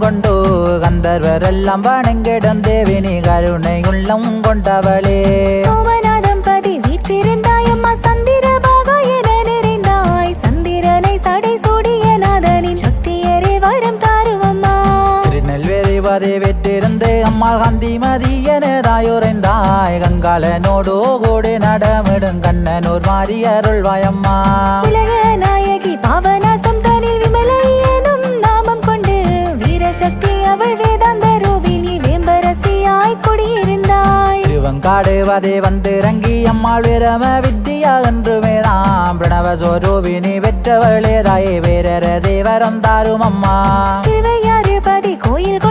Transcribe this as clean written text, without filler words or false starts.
கொண்டு கந்தர்வரெல்லாம் வணங்கிடும் தேவி நீ கருணை உள்ளம் கொண்டவளே. சோமநாதம் பதி வீற்றிருந்தாயம்மா சந்திர பாகா என நிறைந்தாய் சந்திரனை சடை சூடிய நாதனின் சக்தியரே வரம் தாருவம்மா. திருநெல்வேலி பதி வெற்றிருந்து அம்மாள் காந்திமதி என தாயுரைந்தாய் கங்காளனோடு கூடி நடமிடும் கண்ணனூர் மாறி அருள்வாயம்மா. உலக நாயகி பாவநாசம் தனில் விமலை எனும் நாமம் கொண்டு வீரசக்தி அவள் வேதாந்த ரூபினி வேம்பரசியாய் குடியிருந்தாள். திருவங்காடு வதை வந்திறங்கி அம்மாள் வீரம வித்தியா என்று வேதாம் பிரணவ சொரூபினி வெற்றவளே தாயே வேற தேவரம் தாரும் அம்மா. திருவையாறு பதி கோயில்